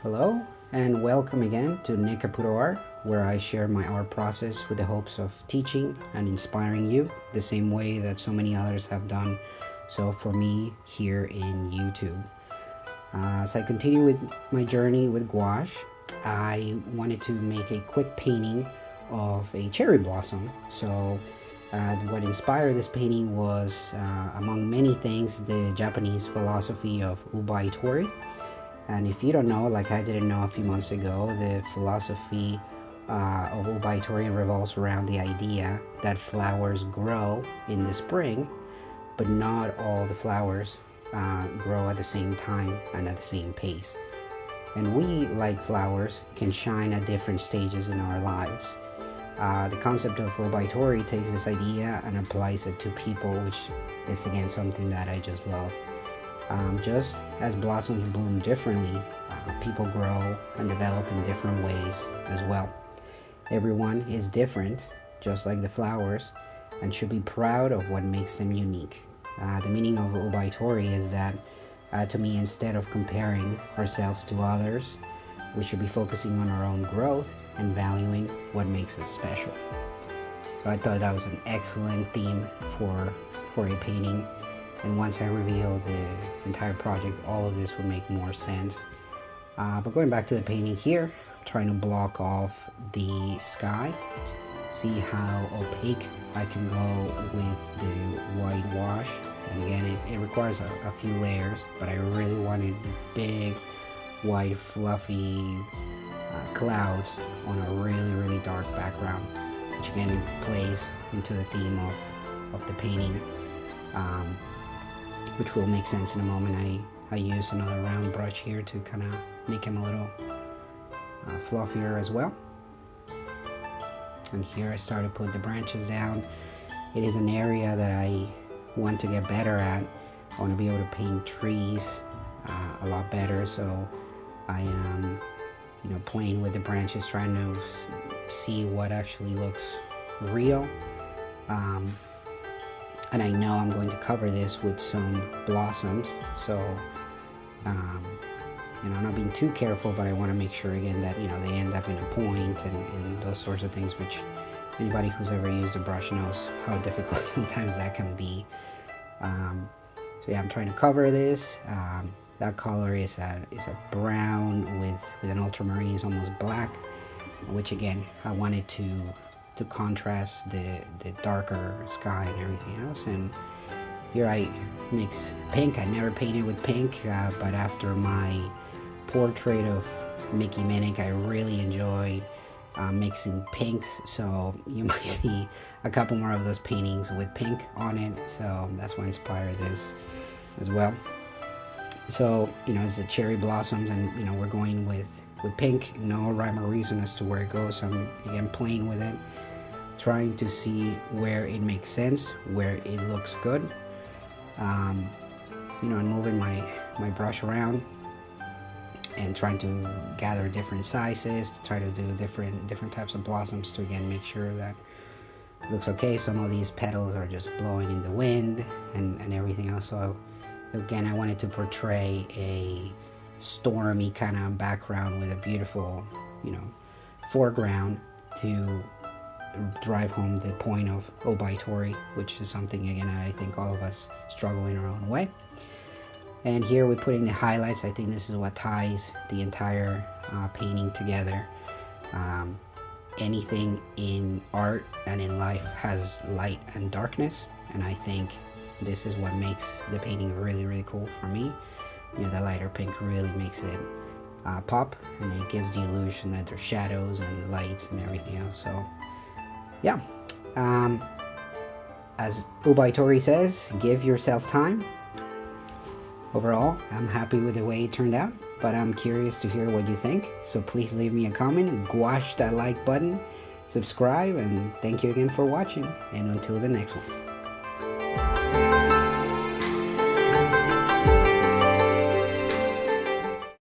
Hello and welcome again to Caputo Art, where I share my art process with the hopes of teaching and inspiring you the same way that so many others have done so for me here in YouTube. As I continue with my journey with gouache, I wanted to make a quick painting of a cherry blossom. So what inspired this painting was, among many things, the Japanese philosophy of Oubaitori. And if you don't know, like I didn't know a few months ago, the philosophy of Oubaitori revolves around the idea that flowers grow in the spring, but not all the flowers grow at the same time and at the same pace. And we, like flowers, can shine at different stages in our lives. The concept of Oubaitori takes this idea and applies it to people, which is again something that I just love. Just as blossoms bloom differently, people grow and develop in different ways as well. Everyone is different, just like the flowers, and should be proud of what makes them unique. The meaning of Oubaitori is that, to me, instead of comparing ourselves to others, we should be focusing on our own growth and valuing what makes us special. So I thought that was an excellent theme for a painting. And once I reveal the entire project, all of this would make more sense. But going back to the painting here, I'm trying to block off the sky. See how opaque I can go with the white wash. And again, it requires a few layers, but I really wanted big, white, fluffy clouds on a really dark background, which again plays into the theme of the painting. Which will make sense in a moment. I use another round brush here to kind of make him a little fluffier as well. And here I started to put the branches down. It is an area that I want to get better at. I want to be able to paint trees a lot better, so I am playing with the branches, trying to see what actually looks real. And I know I'm going to cover this with some blossoms, so I'm not being too careful, but I want to make sure again that they end up in a point and those sorts of things, which anybody who's ever used a brush knows how difficult sometimes that can be. So yeah, I'm trying to cover this. That color is a brown with an ultramarine, is almost black, which again I wanted to contrast the darker sky and everything else. And here I mix pink. I never painted with pink, but after my portrait of Mickey Minnick, I really enjoyed mixing pinks, so you might see a couple more of those paintings with pink on it, so that's what inspired this as well. So it's the cherry blossoms, and we're going with pink. No rhyme or reason as to where it goes. I'm again playing with it, trying to see where it makes sense, where it looks good, and moving my brush around and trying to gather different sizes to try to do different types of blossoms to again make sure that it looks okay. Some of these petals are just blowing in the wind and everything else. So again, I wanted to portray a stormy kind of background with a beautiful foreground to drive home the point of Oubaitori, which is something again I think all of us struggle in our own way. And here we put in the highlights. I think this is what ties the entire painting together. Anything in art and in life has light and darkness, and I think this is what makes the painting really cool for me. The lighter pink really makes it pop, and it gives the illusion that there's shadows and lights and everything else. So yeah, as Oubaitori says, give yourself time. Overall, I'm happy with the way it turned out, but I'm curious to hear what you think. So please leave me a comment, gouache that like button, subscribe, and thank you again for watching. And until the next one.